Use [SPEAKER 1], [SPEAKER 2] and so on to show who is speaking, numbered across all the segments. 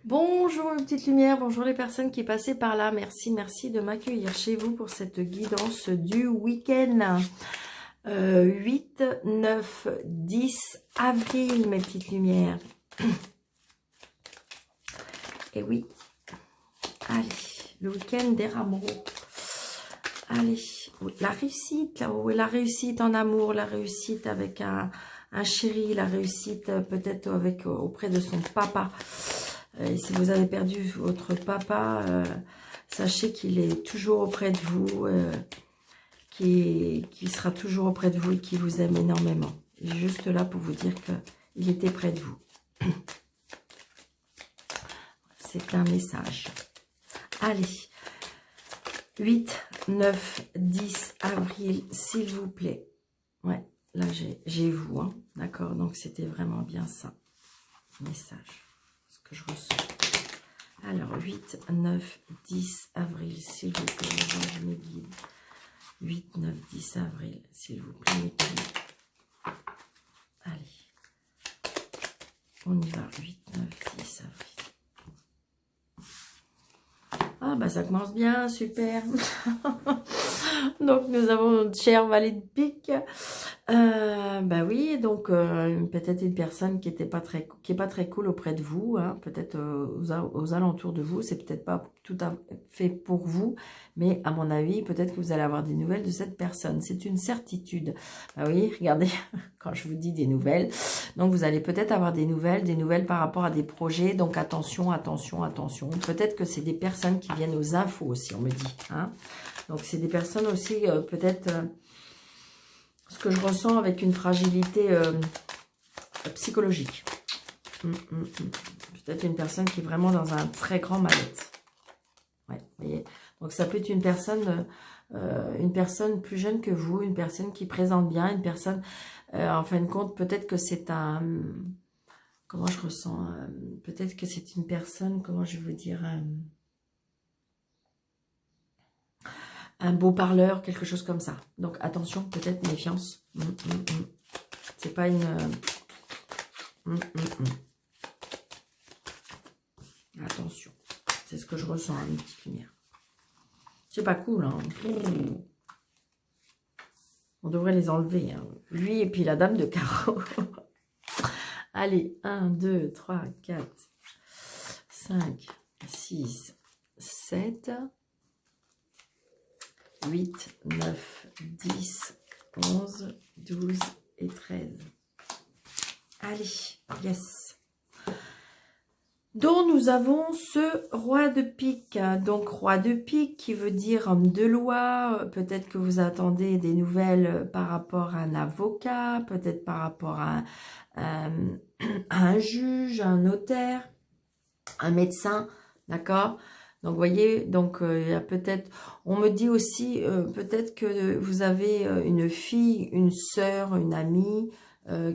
[SPEAKER 1] Bonjour les petites lumières, bonjour les personnes qui passaient par là. Merci de m'accueillir chez vous pour cette guidance du week-end. 8, 9, 10 avril, mes petites lumières. Et oui, allez, le week-end des rameaux. Allez, la réussite, là où est la réussite en amour, la réussite avec un chéri, la réussite peut-être avec auprès de son papa. Et si vous avez perdu votre papa, sachez qu'il est toujours auprès de vous, qu'il sera toujours auprès de vous et qu'il vous aime énormément. Il est juste là pour vous dire qu'il était près de vous. C'est un message. Allez, 8, 9, 10 avril, s'il vous plaît. Ouais, là j'ai vous, hein, d'accord? Donc c'était vraiment bien ça, message. Que je reçois. Alors, 8, 9, 10 avril, s'il vous plaît, mes guides. 8, 9, 10 avril, s'il vous plaît, mes guides. Allez. On y va. 8, 9, 10 avril. Ah, bah ça commence bien, super. Donc, nous avons notre cher valet de pique. Bah oui, donc peut-être une personne qui est pas très cool auprès de vous, hein, peut-être aux alentours de vous, c'est peut-être pas tout à fait pour vous, mais à mon avis, peut-être que vous allez avoir des nouvelles de cette personne, c'est une certitude. Bah oui, regardez, quand je vous dis des nouvelles, donc vous allez peut-être avoir des nouvelles par rapport à des projets, donc attention, attention, attention. Peut-être que c'est des personnes qui viennent aux infos aussi, on me dit, hein. Donc c'est des personnes aussi, peut-être... ce que je ressens avec une fragilité psychologique. Peut-être une personne qui est vraiment dans un très grand mal-être. Ouais, vous voyez. Donc ça peut être une personne plus jeune que vous, une personne qui présente bien, une personne, en fin de compte, peut-être que c'est un... comment je ressens peut-être que c'est une personne, comment je veux dire... un beau parleur, quelque chose comme ça. Donc attention, peut-être méfiance. C'est pas une... Attention. C'est ce que je ressens, une petite lumière. C'est pas cool, hein. On devrait les enlever, hein. Lui et puis la dame de carreau. Allez, 1, 2, 3, 4, 5, 6, 7... 8, 9, 10, 11, 12 et 13. Allez, yes. Donc, nous avons ce roi de pique. Donc, roi de pique qui veut dire homme de loi. Peut-être que vous attendez des nouvelles par rapport à un avocat, peut-être par rapport à un juge, un notaire, un médecin, d'accord ? Donc, vous voyez, donc il y a peut-être, on me dit aussi, peut-être que vous avez une fille, une sœur, une amie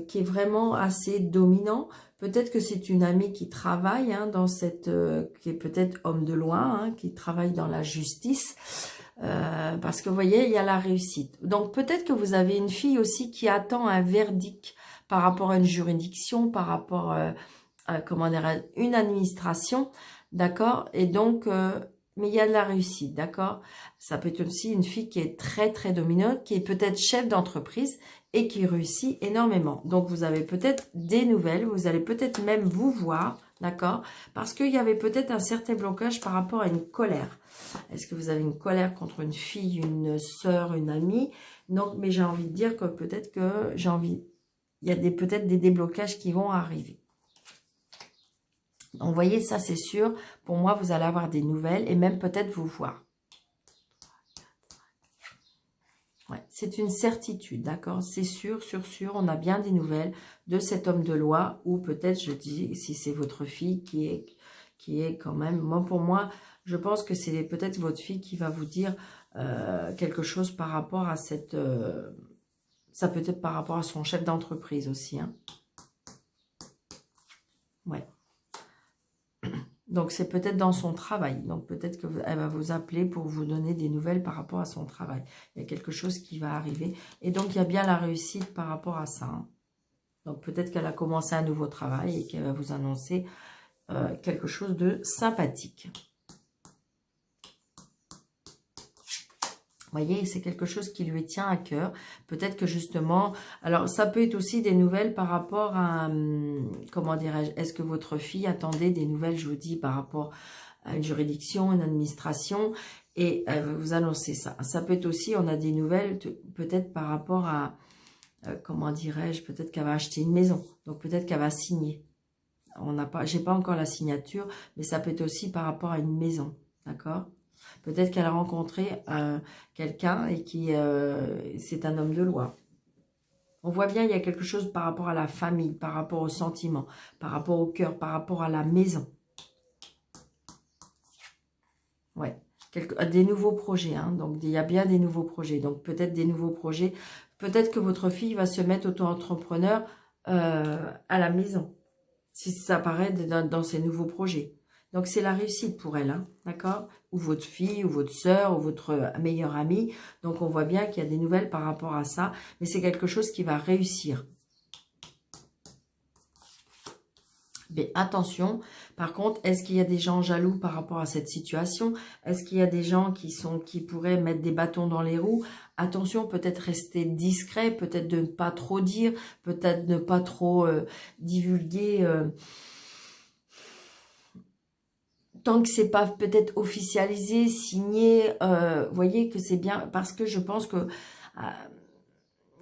[SPEAKER 1] qui est vraiment assez dominant. Peut-être que c'est une amie qui travaille dans cette, qui est peut-être homme de loi, hein, qui travaille dans la justice. Parce que vous voyez, il y a la réussite. Donc, peut-être que vous avez une fille aussi qui attend un verdict par rapport à une juridiction, par rapport à, comment dire, une administration. D'accord? Et donc, mais il y a de la réussite, d'accord? Ça peut être aussi une fille qui est très, très dominante, qui est peut-être chef d'entreprise et qui réussit énormément. Donc, vous avez peut-être des nouvelles, vous allez peut-être même vous voir, d'accord? Parce qu'il y avait peut-être un certain blocage par rapport à une colère. Est-ce que vous avez une colère contre une fille, une sœur, une amie? Donc, mais j'ai envie de dire que peut-être que il y a peut-être des déblocages qui vont arriver. Donc, vous voyez, ça, c'est sûr. Pour moi, vous allez avoir des nouvelles et même peut-être vous voir. Ouais, c'est une certitude, d'accord? C'est sûr, sûr, on a bien des nouvelles de cet homme de loi ou peut-être, je dis, si c'est votre fille qui est quand même... Moi, pour moi, je pense que c'est peut-être votre fille qui va vous dire quelque chose par rapport à cette... ça peut être par rapport à son chef d'entreprise aussi, hein. Ouais. Donc, c'est peut-être dans son travail. Donc, peut-être qu'elle va vous appeler pour vous donner des nouvelles par rapport à son travail. Il y a quelque chose qui va arriver. Et donc, il y a bien la réussite par rapport à ça, hein. Donc, peut-être qu'elle a commencé un nouveau travail et qu'elle va vous annoncer quelque chose de sympathique. Vous voyez, c'est quelque chose qui lui tient à cœur. Peut-être que justement... Alors, ça peut être aussi des nouvelles par rapport à... Comment dirais-je? Est-ce que votre fille attendait des nouvelles, je vous dis, par rapport à une juridiction, une administration, et elle va vous annoncer ça. Ça peut être aussi, on a des nouvelles, peut-être par rapport à... comment dirais-je? Peut-être qu'elle va acheter une maison. Donc, peut-être qu'elle va signer. J'ai pas encore la signature, mais ça peut être aussi par rapport à une maison. D'accord? Peut-être qu'elle a rencontré quelqu'un et qui c'est un homme de loi. On voit bien, il y a quelque chose par rapport à la famille, par rapport aux sentiments, par rapport au cœur, par rapport à la maison. Ouais, des nouveaux projets. Hein. Donc, il y a bien des nouveaux projets. Donc, peut-être des nouveaux projets. Peut-être que votre fille va se mettre auto-entrepreneur à la maison. Si ça apparaît dans ces nouveaux projets. Donc, c'est la réussite pour elle, hein, d'accord? Ou votre fille, ou votre sœur, ou votre meilleure amie. Donc, on voit bien qu'il y a des nouvelles par rapport à ça. Mais c'est quelque chose qui va réussir. Mais attention, par contre, est-ce qu'il y a des gens jaloux par rapport à cette situation? Est-ce qu'il y a des gens qui pourraient mettre des bâtons dans les roues? Attention, peut-être rester discret, peut-être de ne pas trop dire, peut-être ne pas trop divulguer... tant que c'est pas peut-être officialisé, signé, vous voyez que c'est bien, parce que je pense que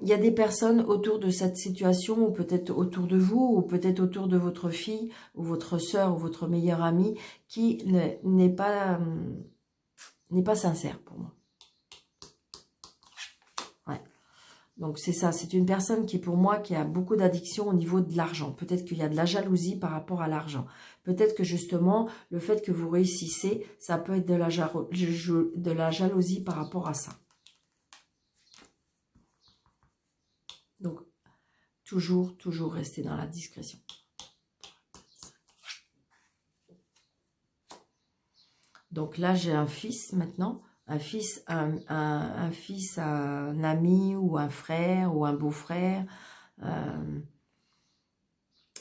[SPEAKER 1] il y a des personnes autour de cette situation, ou peut-être autour de vous, ou peut-être autour de votre fille, ou votre sœur, ou votre meilleure amie, qui n'est pas sincère pour moi. Ouais. Donc c'est ça, c'est une personne qui pour moi qui a beaucoup d'addiction au niveau de l'argent. Peut-être qu'il y a de la jalousie par rapport à l'argent. Peut-être que justement, le fait que vous réussissez, ça peut être de la jalousie par rapport à ça. Donc, toujours rester dans la discrétion. Donc là, j'ai un fils maintenant. Un fils, un fils, un ami ou un frère ou un beau-frère.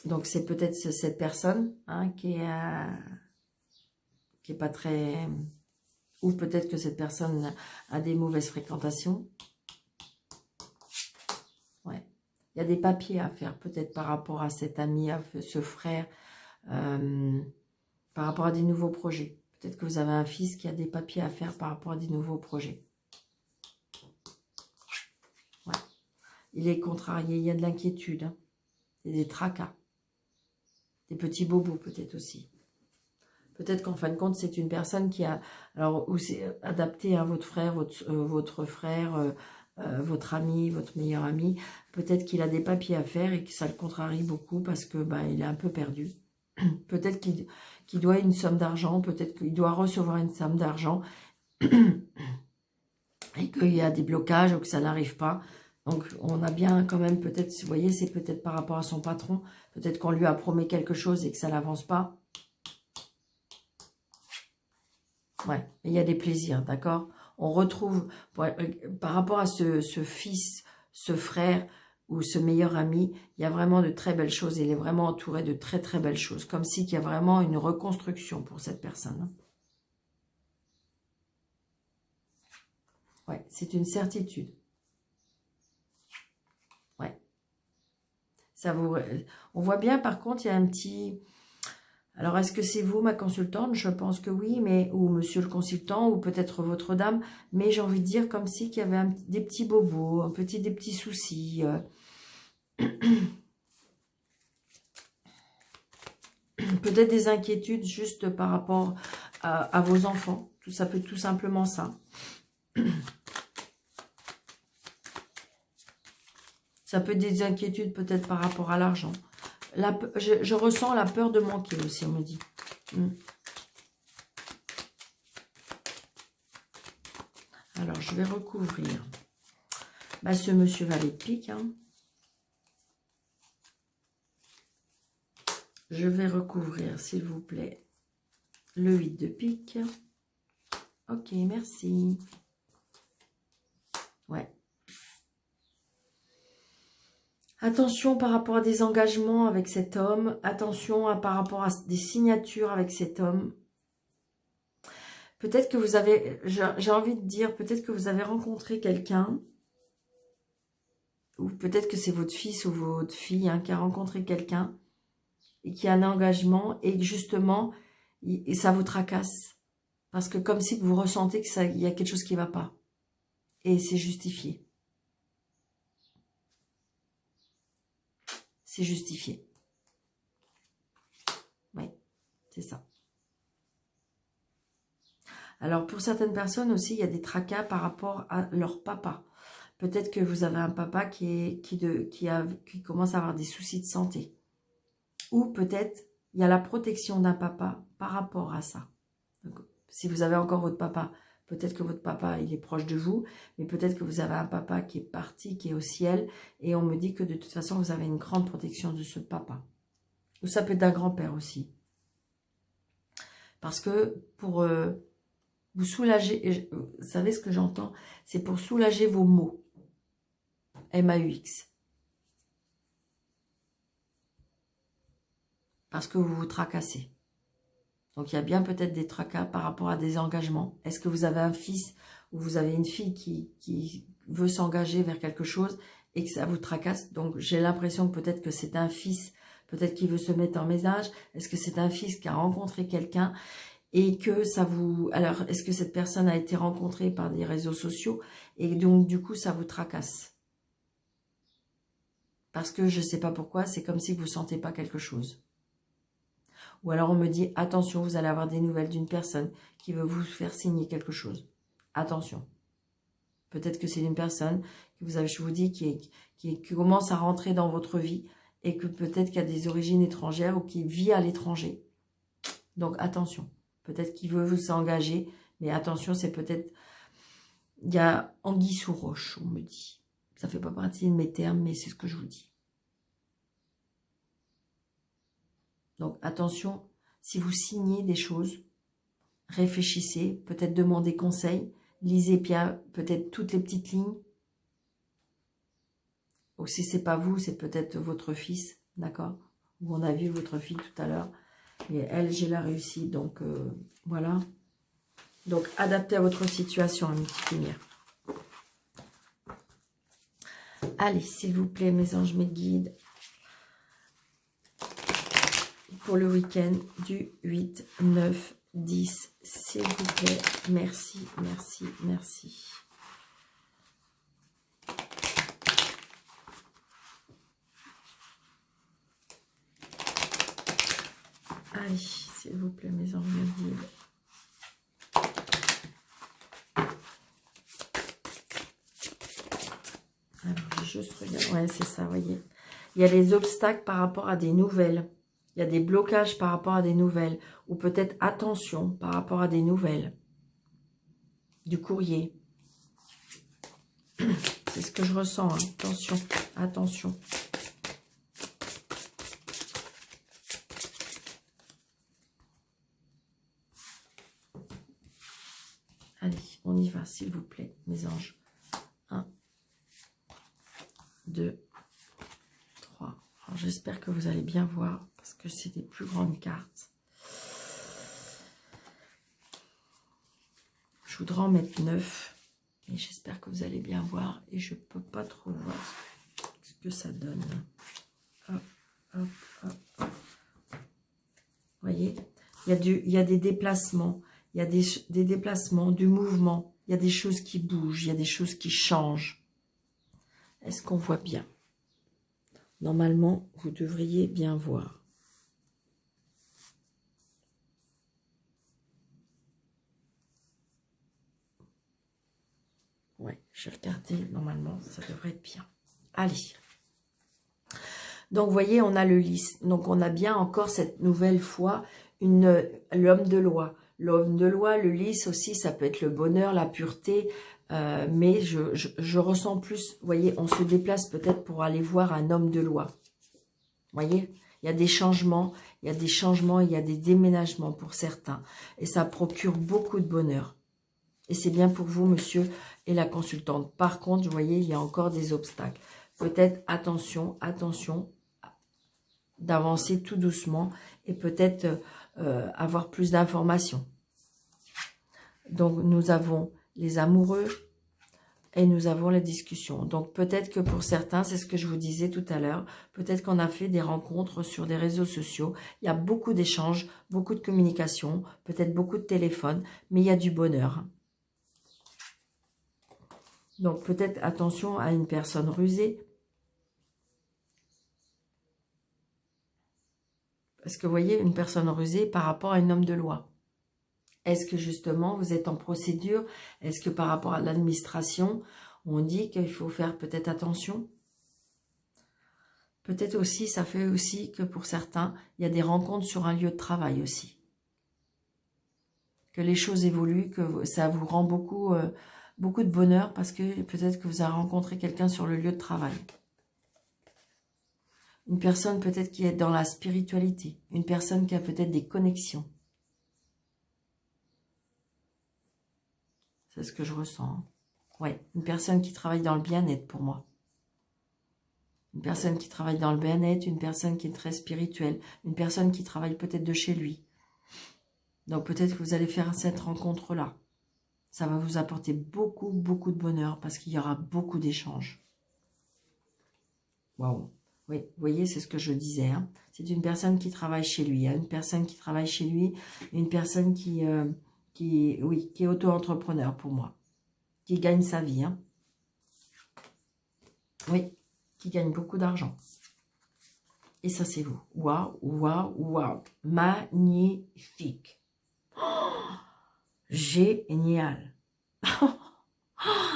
[SPEAKER 1] Donc, c'est peut-être cette personne hein, qui est pas très... Ou peut-être que cette personne a des mauvaises fréquentations. Ouais. Il y a des papiers à faire peut-être par rapport à cet ami, à ce frère, par rapport à des nouveaux projets. Peut-être que vous avez un fils qui a des papiers à faire par rapport à des nouveaux projets. Ouais. Il est contrarié, il y a de l'inquiétude. Hein. Il y a des tracas. Des petits bobos peut-être aussi. Peut-être qu'en fin de compte, c'est une personne qui a... Alors, où c'est adapté à votre frère, votre frère, votre ami, votre meilleur ami. Peut-être qu'il a des papiers à faire et que ça le contrarie beaucoup parce que il est un peu perdu. Peut-être qu'il doit une somme d'argent, peut-être qu'il doit recevoir une somme d'argent et qu'il y a des blocages ou que ça n'arrive pas. Donc, on a bien quand même peut-être, vous voyez, c'est peut-être par rapport à son patron. Peut-être qu'on lui a promis quelque chose et que ça n'avance pas. Ouais, il y a des plaisirs, d'accord? On retrouve, par rapport à ce fils, ce frère ou ce meilleur ami, il y a vraiment de très belles choses. Il est vraiment entouré de très très belles choses. Comme si il y a vraiment une reconstruction pour cette personne. Ouais, c'est une certitude. Ouais. Ça vous... On voit bien, par contre, il y a un petit... Alors, est-ce que c'est vous, ma consultante? Je pense que oui, mais ou monsieur le consultant, ou peut-être votre dame. Mais j'ai envie de dire comme si qu'il y avait des petits bobos, des petits soucis. Peut-être des inquiétudes juste par rapport à vos enfants. Ça peut être tout simplement ça. Ça peut être des inquiétudes peut-être par rapport à l'argent. Je ressens la peur de manquer aussi, on me dit. Alors, je vais recouvrir ce monsieur valet de pique. Hein. Je vais recouvrir, s'il vous plaît, le 8 de pique. Ok, merci. Ouais. Attention par rapport à des engagements avec cet homme. Attention par rapport à des signatures avec cet homme. Peut-être que vous avez, j'ai envie de dire, peut-être que vous avez rencontré quelqu'un. Ou peut-être que c'est votre fils ou votre fille qui a rencontré quelqu'un. Et qui a un engagement. Et justement, ça vous tracasse. Parce que comme si vous ressentez qu'il y a quelque chose qui ne va pas. Et c'est justifié. C'est justifié. Oui, c'est ça. Alors, pour certaines personnes aussi, il y a des tracas par rapport à leur papa. Peut-être que vous avez un papa qui commence à avoir des soucis de santé. Ou peut-être, il y a la protection d'un papa par rapport à ça. Donc, si vous avez encore votre papa, peut-être que votre papa, il est proche de vous, mais peut-être que vous avez un papa qui est parti, qui est au ciel, et on me dit que de toute façon, vous avez une grande protection de ce papa. Ou ça peut être d'un grand-père aussi. Parce que pour vous soulager, vous savez ce que j'entends? C'est pour soulager vos maux. M-A-U-X. Parce que vous vous tracassez. Donc, il y a bien peut-être des tracas par rapport à des engagements. Est-ce que vous avez un fils ou vous avez une fille qui veut s'engager vers quelque chose et que ça vous tracasse? Donc, j'ai l'impression que peut-être que c'est un fils, peut-être qu'il veut se mettre en ménage. Est-ce que c'est un fils qui a rencontré quelqu'un et que ça vous... Alors, est-ce que cette personne a été rencontrée par des réseaux sociaux et donc, du coup, ça vous tracasse? Parce que je ne sais pas pourquoi, c'est comme si vous ne sentez pas quelque chose. Ou alors on me dit, attention, vous allez avoir des nouvelles d'une personne qui veut vous faire signer quelque chose. Attention. Peut-être que c'est une personne que vous avez, je vous dis, qui commence à rentrer dans votre vie et que peut-être qu'il y a des origines étrangères ou qui vit à l'étranger. Donc attention. Peut-être qu'il veut vous engager, mais attention, c'est peut-être... Il y a anguille sous roche, on me dit. Ça ne fait pas partie de mes termes, mais c'est ce que je vous dis. Donc, attention, si vous signez des choses, réfléchissez, peut-être demandez conseil, lisez bien peut-être toutes les petites lignes. Ou si ce n'est pas vous, c'est peut-être votre fils, d'accord? Ou on a vu votre fille tout à l'heure. Et elle, j'ai la réussite, donc voilà. Donc, adaptez à votre situation, une petite lumière. Allez, s'il vous plaît, mes anges, mes guides. Pour le week-end du 8, 9, 10, s'il vous plaît. Merci, merci, merci. Allez, s'il vous plaît, mes anges, mes guides. Alors, j'ai juste regardé. Ouais, c'est ça, voyez. Il y a des obstacles par rapport à des nouvelles. Il y a des blocages par rapport à des nouvelles. Ou peut-être attention par rapport à des nouvelles. Du courrier. C'est ce que je ressens. Hein. Attention, attention. Allez, on y va, s'il vous plaît, mes anges. 1, 2, 3. Alors, j'espère que vous allez bien voir, parce que c'est des plus grandes cartes. Je voudrais en mettre 9, mais j'espère que vous allez bien voir, et je ne peux pas trop voir ce que ça donne. Hop, hop, hop, hop. Vous voyez, il y a des déplacements. Il y a des déplacements, du mouvement. Il y a des choses qui bougent. Il y a des choses qui changent. Est-ce qu'on voit bien? Normalement, vous devriez bien voir. Ouais, j'ai regardé. Normalement, ça devrait être bien. Allez. Donc, vous voyez, on a le lys. Donc, on a bien encore cette nouvelle fois l'homme de loi. L'homme de loi, le lys aussi, ça peut être le bonheur, la pureté, mais je ressens plus, vous voyez, on se déplace peut-être pour aller voir un homme de loi. Vous voyez, il y a des changements, il y a des déménagements pour certains, et ça procure beaucoup de bonheur. Et c'est bien pour vous, monsieur, et la consultante. Par contre, vous voyez, il y a encore des obstacles. peut-être attention, attention, d'avancer tout doucement et peut-être avoir plus d'informations. Donc, nous avons les amoureux et nous avons les discussions. Donc, peut-être que pour certains, c'est ce que je vous disais tout à l'heure, peut-être qu'on a fait des rencontres sur des réseaux sociaux. Il y a beaucoup d'échanges, beaucoup de communication, peut-être beaucoup de téléphones, mais il y a du bonheur. Donc, peut-être attention à une personne rusée. Parce que vous voyez, une personne rusée par rapport à un homme de loi. Est-ce que justement, vous êtes en procédure? Est-ce que par rapport à l'administration, on dit qu'il faut faire peut-être attention? Peut-être aussi, ça fait aussi que pour certains, il y a des rencontres sur un lieu de travail aussi. Que les choses évoluent, que ça vous rend beaucoup, beaucoup de bonheur parce que peut-être que vous avez rencontré quelqu'un sur le lieu de travail. Une personne peut-être qui est dans la spiritualité. Une personne qui a peut-être des connexions. C'est ce que je ressens. Hein. Ouais, une personne qui travaille dans le bien-être pour moi. Une personne qui travaille dans le bien-être, une personne qui est très spirituelle. Une personne qui travaille peut-être de chez lui. Donc peut-être que vous allez faire cette rencontre-là. Ça va vous apporter beaucoup, beaucoup de bonheur parce qu'il y aura beaucoup d'échanges. Waouh. Oui, vous voyez, c'est ce que je disais. Hein. C'est une personne qui travaille chez lui. Hein. Une personne qui travaille chez lui. Une personne qui est auto-entrepreneur pour moi. Qui gagne sa vie. Hein. Oui, qui gagne beaucoup d'argent. Et ça, c'est vous. Waouh, waouh, waouh. Magnifique. Oh, génial.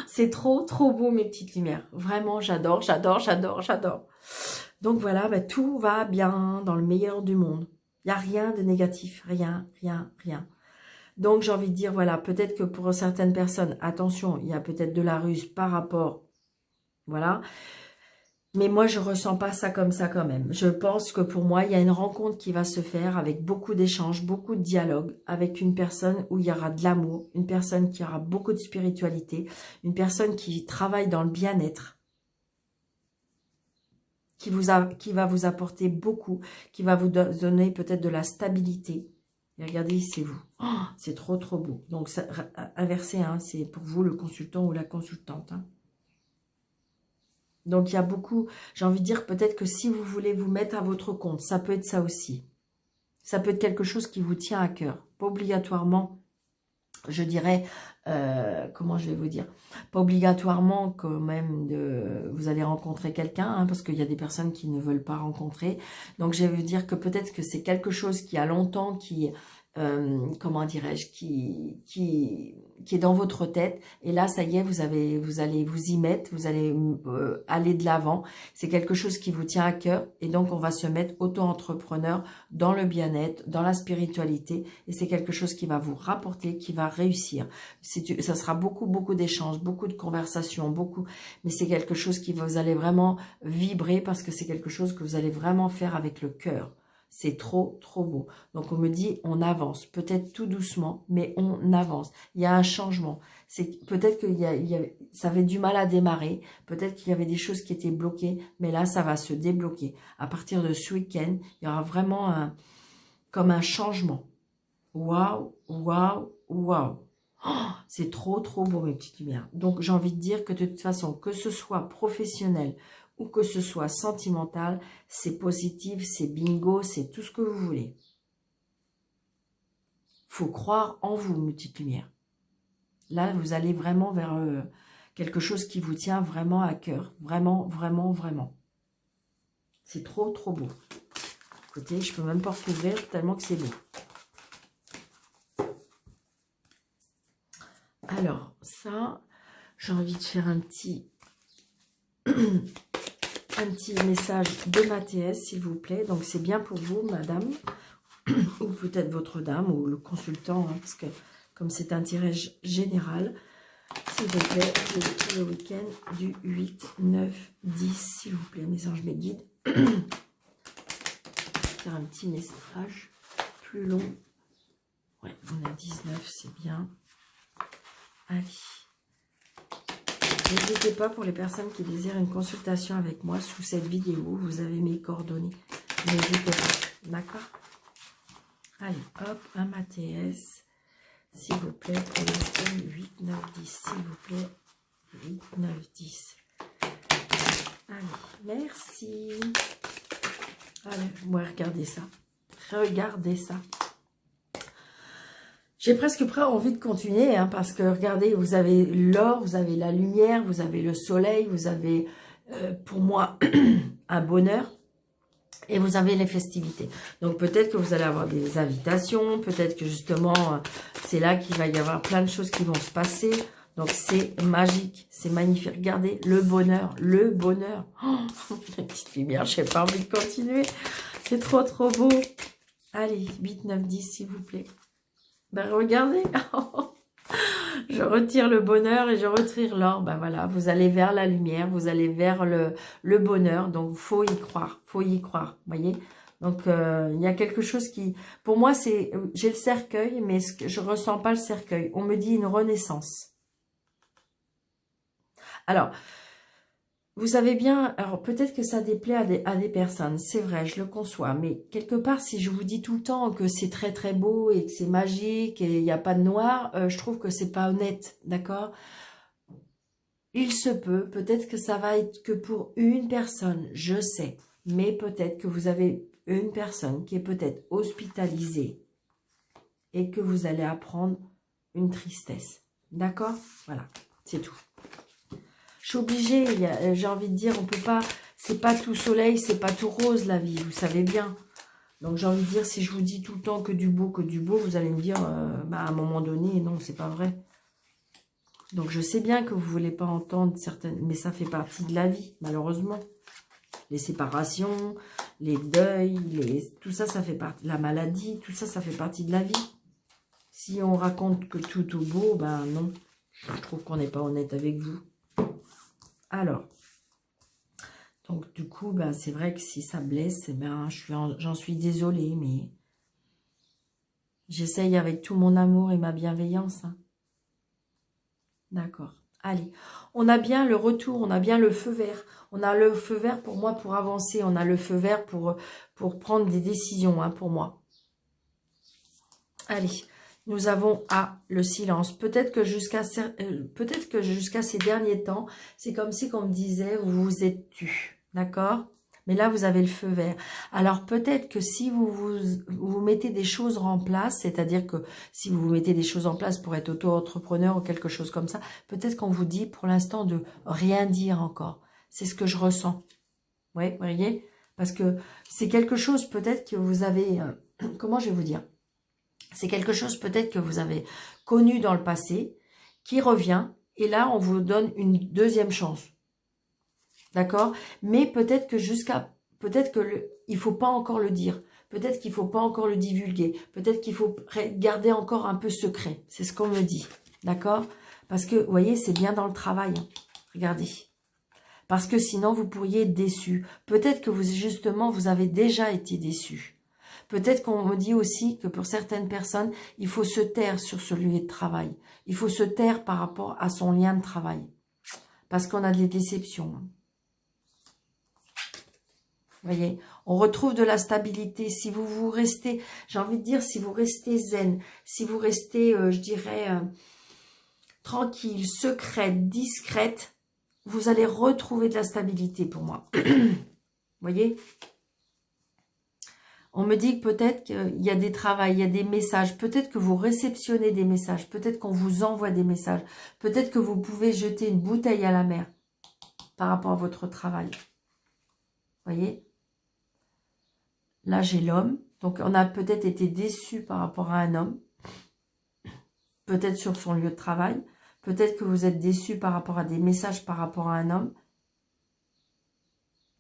[SPEAKER 1] C'est trop, trop beau, mes petites lumières. Vraiment, j'adore, j'adore, j'adore, j'adore. Donc voilà, bah, tout va bien dans le meilleur du monde. Il n'y a rien de négatif, rien, rien, rien. Donc j'ai envie de dire, voilà, peut-être que pour certaines personnes, attention, il y a peut-être de la ruse par rapport, voilà. Mais moi, je ne ressens pas ça comme ça quand même. Je pense que pour moi, il y a une rencontre qui va se faire avec beaucoup d'échanges, beaucoup de dialogues, avec une personne où il y aura de l'amour, une personne qui aura beaucoup de spiritualité, une personne qui travaille dans le bien-être, qui va vous apporter beaucoup, qui va vous donner peut-être de la stabilité. Et regardez, c'est vous. Oh, c'est trop, trop beau. Donc, ça, inversé, hein, c'est pour vous le consultant ou la consultante. Hein. Donc, il y a beaucoup, j'ai envie de dire peut-être que si vous voulez vous mettre à votre compte, ça peut être ça aussi. Ça peut être quelque chose qui vous tient à cœur. Pas obligatoirement, je dirais, comment je vais vous dire, pas obligatoirement quand même vous allez rencontrer quelqu'un, hein, parce qu'il y a des personnes qui ne veulent pas rencontrer. Donc, je vais vous dire que peut-être que c'est quelque chose qui a longtemps, comment dirais-je, qui est dans votre tête. Et là, ça y est, vous allez vous y mettre, vous allez aller de l'avant. C'est quelque chose qui vous tient à cœur. Et donc, on va se mettre auto-entrepreneur dans le bien-être, dans la spiritualité. Et c'est quelque chose qui va vous rapporter, qui va réussir. Ça sera beaucoup, beaucoup d'échanges, beaucoup de conversations, beaucoup. Mais c'est quelque chose qui vous allez vraiment vibrer parce que c'est quelque chose que vous allez vraiment faire avec le cœur. C'est trop, trop beau. Donc, on me dit, on avance. Peut-être tout doucement, mais on avance. Il y a un changement. Peut-être que ça avait du mal à démarrer. Peut-être qu'il y avait des choses qui étaient bloquées. Mais là, ça va se débloquer. À partir de ce week-end, il y aura vraiment comme un changement. Waouh, waouh, waouh. Oh, c'est trop, trop beau, mes petites lumières. Donc, j'ai envie de dire que de toute façon, que ce soit professionnel ou que ce soit sentimental, c'est positif, c'est bingo, c'est tout ce que vous voulez. Faut croire en vous, mes petites lumières. Là, vous allez vraiment vers quelque chose qui vous tient vraiment à cœur. Vraiment, vraiment, vraiment. C'est trop, trop beau. Écoutez, je peux même pas recouvrir tellement que c'est beau. Alors, ça, j'ai envie de faire un petit message de ma TS, s'il vous plaît. Donc, c'est bien pour vous, madame, ou peut-être votre dame, ou le consultant, hein, parce que comme c'est un tirage général, s'il vous plaît, le week-end du 8, 9, 10, s'il vous plaît, mes anges, mes guides. Faire un petit message plus long. Ouais, on a 19, c'est bien. Allez. N'hésitez pas pour les personnes qui désirent une consultation avec moi. Sous cette vidéo, vous avez mes coordonnées. N'hésitez pas. D'accord? Allez, hop, un Mathias. S'il vous plaît, pour l'instant, 8, 9, 10. S'il vous plaît, 8, 9, 10. Allez, merci. Allez, moi, regardez ça. Regardez ça. J'ai presque envie de continuer, hein, parce que, regardez, vous avez l'or, vous avez la lumière, vous avez le soleil, vous avez, pour moi, un bonheur, et vous avez les festivités. Donc, peut-être que vous allez avoir des invitations, peut-être que, justement, c'est là qu'il va y avoir plein de choses qui vont se passer. Donc, c'est magique, c'est magnifique. Regardez, le bonheur, le bonheur. Oh, la petite lumière, je n'ai pas envie de continuer. C'est trop, trop beau. Allez, 8, 9, 10, s'il vous plaît. Ben, regardez, je retire le bonheur et je retire l'or. Ben voilà, vous allez vers la lumière, vous allez vers le bonheur. Donc, faut y croire, voyez. Donc, il y a quelque chose qui, pour moi, c'est, j'ai le cercueil, mais je ressens pas le cercueil. On me dit une renaissance. Alors, vous savez bien, alors peut-être que ça déplaît à des personnes, c'est vrai, je le conçois, mais quelque part, si je vous dis tout le temps que c'est très très beau et que c'est magique et il n'y a pas de noir, je trouve que c'est pas honnête, d'accord? Il se peut, peut-être que ça va être que pour une personne, je sais, mais peut-être que vous avez une personne qui est peut-être hospitalisée et que vous allez apprendre une tristesse, d'accord? Voilà, c'est tout. Je suis obligée, j'ai envie de dire, on peut pas, c'est pas tout soleil, c'est pas tout rose la vie, vous savez bien. Donc j'ai envie de dire, si je vous dis tout le temps que du beau, vous allez me dire, bah, à un moment donné, non, c'est pas vrai. Donc je sais bien que vous voulez pas entendre certaines, mais ça fait partie de la vie, malheureusement. Les séparations, les deuils, tout ça, ça fait partie, la maladie, tout ça, ça fait partie de la vie. Si on raconte que tout est beau, ben non, je trouve qu'on n'est pas honnête avec vous. Alors, donc du coup, ben, c'est vrai que si ça blesse, eh ben, j'en suis désolée, mais j'essaye avec tout mon amour et ma bienveillance. Hein. D'accord. Allez, on a bien le retour, on a bien le feu vert. On a le feu vert pour moi pour avancer, on a le feu vert pour prendre des décisions, hein, pour moi. Allez, nous avons le silence. Peut-être que jusqu'à ces derniers temps, c'est comme si on me disait, vous vous êtes tu, d'accord? Mais là, vous avez le feu vert. Alors, peut-être que si vous mettez des choses en place, c'est-à-dire que si vous mettez des choses en place pour être auto-entrepreneur ou quelque chose comme ça, peut-être qu'on vous dit pour l'instant de rien dire encore. C'est ce que je ressens. Oui, vous voyez? Parce que c'est quelque chose peut-être que vous avez... comment je vais vous dire? C'est quelque chose peut-être que vous avez connu dans le passé, qui revient, et là, on vous donne une deuxième chance. D'accord? Mais peut-être que il faut pas encore le dire. Peut-être qu'il faut pas encore le divulguer. Peut-être qu'il faut garder encore un peu secret. C'est ce qu'on me dit. D'accord? Parce que, vous voyez, c'est bien dans le travail. Hein. Regardez. Parce que sinon, vous pourriez être déçu. Peut-être que justement, vous avez déjà été déçu. Peut-être qu'on me dit aussi que pour certaines personnes, il faut se taire sur ce lieu de travail. Il faut se taire par rapport à son lien de travail. Parce qu'on a des déceptions. Vous voyez, on retrouve de la stabilité. Si vous restez, j'ai envie de dire, si vous restez zen, si vous restez, je dirais, tranquille, secrète, discrète, vous allez retrouver de la stabilité pour moi. Vous voyez ? On me dit que peut-être qu'il y a des travails, il y a des messages. Peut-être que vous réceptionnez des messages. Peut-être qu'on vous envoie des messages. Peut-être que vous pouvez jeter une bouteille à la mer par rapport à votre travail. Vous voyez ? Là, j'ai l'homme. Donc, on a peut-être été déçu par rapport à un homme. Peut-être sur son lieu de travail. Peut-être que vous êtes déçu par rapport à des messages par rapport à un homme.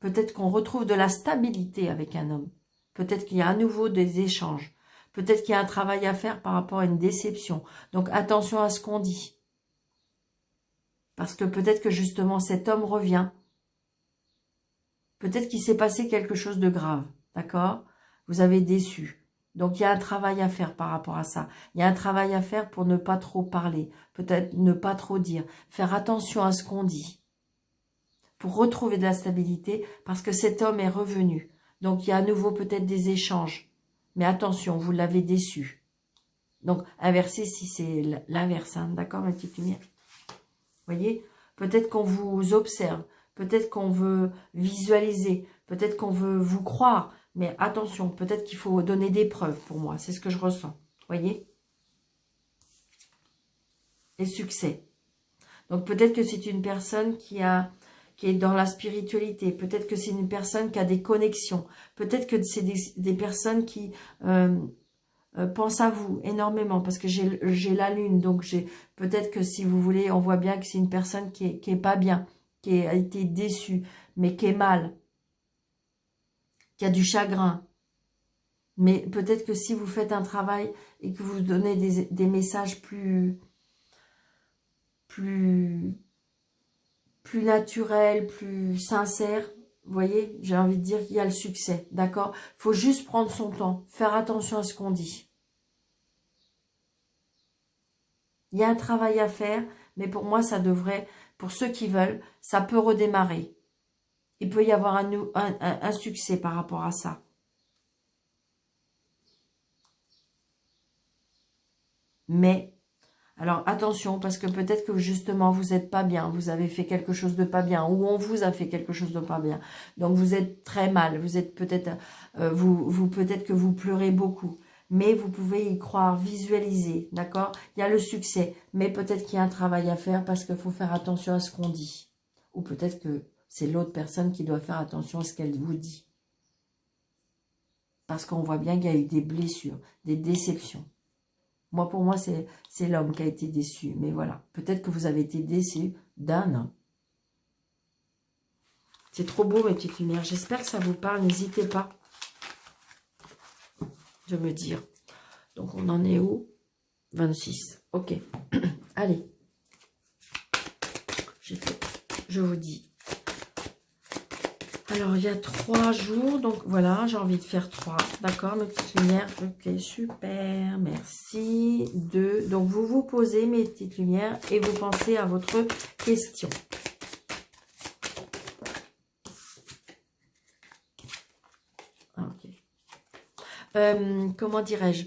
[SPEAKER 1] Peut-être qu'on retrouve de la stabilité avec un homme. Peut-être qu'il y a à nouveau des échanges. Peut-être qu'il y a un travail à faire par rapport à une déception. Donc, attention à ce qu'on dit. Parce que peut-être que justement, cet homme revient. Peut-être qu'il s'est passé quelque chose de grave. D'accord? Vous avez déçu. Donc, il y a un travail à faire par rapport à ça. Il y a un travail à faire pour ne pas trop parler, peut-être ne pas trop dire, faire attention à ce qu'on dit, pour retrouver de la stabilité, parce que cet homme est revenu. Donc, il y a à nouveau peut-être des échanges. Mais attention, vous l'avez déçu. Donc, inverser si c'est l'inverse, hein, d'accord, ma petite lumière? Vous voyez? Peut-être qu'on vous observe, peut-être qu'on veut visualiser, peut-être qu'on veut vous croire, mais attention, peut-être qu'il faut donner des preuves pour moi, c'est ce que je ressens, voyez? Et succès. Donc peut-être que c'est une personne qui est dans la spiritualité, peut-être que c'est une personne qui a des connexions, peut-être que c'est des personnes qui pensent à vous énormément, parce que j'ai la lune, donc peut-être que si vous voulez, on voit bien que c'est une personne qui est pas bien, qui a été déçue, mais qui est mal, qui a du chagrin. Mais peut-être que si vous faites un travail et que vous donnez des messages plus naturels, plus sincères, vous voyez, j'ai envie de dire qu'il y a le succès, d'accord? Il faut juste prendre son temps, faire attention à ce qu'on dit. Il y a un travail à faire, mais pour moi, ça devrait, pour ceux qui veulent, ça peut redémarrer. Il peut y avoir un succès par rapport à ça. Mais, alors attention, parce que peut-être que justement, vous n'êtes pas bien, vous avez fait quelque chose de pas bien, ou on vous a fait quelque chose de pas bien. Donc, vous êtes très mal, vous êtes peut-être, peut-être que vous pleurez beaucoup. Mais vous pouvez y croire, visualiser, d'accord? Il y a le succès, mais peut-être qu'il y a un travail à faire parce qu'il faut faire attention à ce qu'on dit. Ou peut-être que c'est l'autre personne qui doit faire attention à ce qu'elle vous dit. Parce qu'on voit bien qu'il y a eu des blessures, des déceptions. Moi, pour moi, c'est l'homme qui a été déçu. Mais voilà, peut-être que vous avez été déçu d'un homme. C'est trop beau, mes petites lumières. J'espère que ça vous parle. N'hésitez pas de me dire. Donc, on en est où? 26. Ok. Allez. Je vous dis. Alors, il y a 3 jours. Donc, voilà, j'ai envie de faire 3. D'accord, mes petites lumières. Ok, super. Merci. 2. Donc, vous vous posez, mes petites lumières, et vous pensez à votre question. Ok. Comment dirais-je?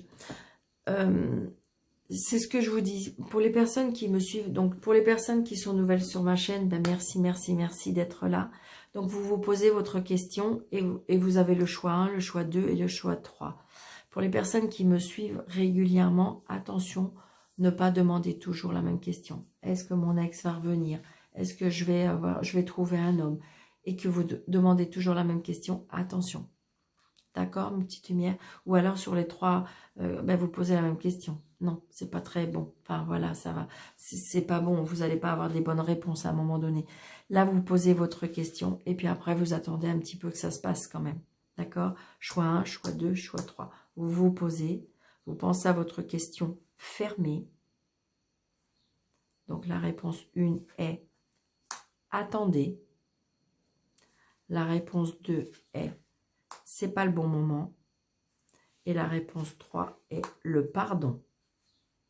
[SPEAKER 1] C'est ce que je vous dis. Pour les personnes qui me suivent, donc pour les personnes qui sont nouvelles sur ma chaîne, ben merci, merci, merci d'être là. Donc, vous vous posez votre question et vous avez le choix 1, le choix 2 et le choix 3. Pour les personnes qui me suivent régulièrement, attention, ne pas demander toujours la même question. Est-ce que mon ex va revenir? Est-ce que je vais trouver un homme? Et que vous demandez toujours la même question, attention. D'accord, une petite lumière? Ou alors sur les 3, ben vous posez la même question. Non, c'est pas très bon. Enfin voilà, ça va. C'est pas bon. Vous n'allez pas avoir des bonnes réponses à un moment donné. Là, vous posez votre question et puis après, vous attendez un petit peu que ça se passe quand même. D'accord? Choix 1, choix 2, choix 3. Vous vous posez, vous pensez à votre question fermée. Donc, la réponse 1 est attendez. La réponse 2 est c'est pas le bon moment. Et la réponse 3 est le pardon.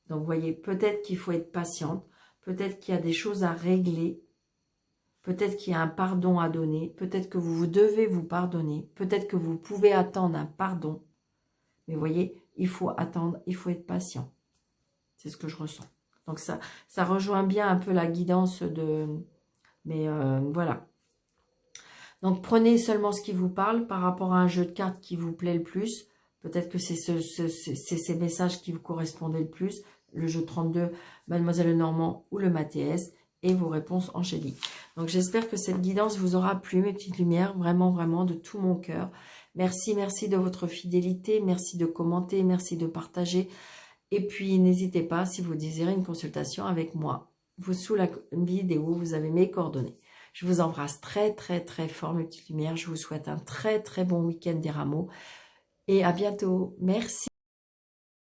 [SPEAKER 1] Donc, vous voyez, peut-être qu'il faut être patiente. Peut-être qu'il y a des choses à régler. Peut-être qu'il y a un pardon à donner. Peut-être que vous devez vous pardonner. Peut-être que vous pouvez attendre un pardon. Mais vous voyez, il faut attendre, il faut être patient. C'est ce que je ressens. Donc, ça rejoint bien un peu la guidance de... Mais voilà. Donc, prenez seulement ce qui vous parle par rapport à un jeu de cartes qui vous plaît le plus. Peut-être que c'est ces messages qui vous correspondaient le plus. Le jeu 32, Mademoiselle Lenormand ou le Mathias. Et vos réponses angéliques. Donc, j'espère que cette guidance vous aura plu, mes petites lumières. Vraiment, vraiment, de tout mon cœur. Merci, merci de votre fidélité. Merci de commenter, merci de partager. Et puis, n'hésitez pas, si vous désirez une consultation avec moi. Sous la vidéo, vous avez mes coordonnées. Je vous embrasse très, très, très fort, mes petites lumières. Je vous souhaite un très, très bon week-end des rameaux. Et à bientôt. Merci.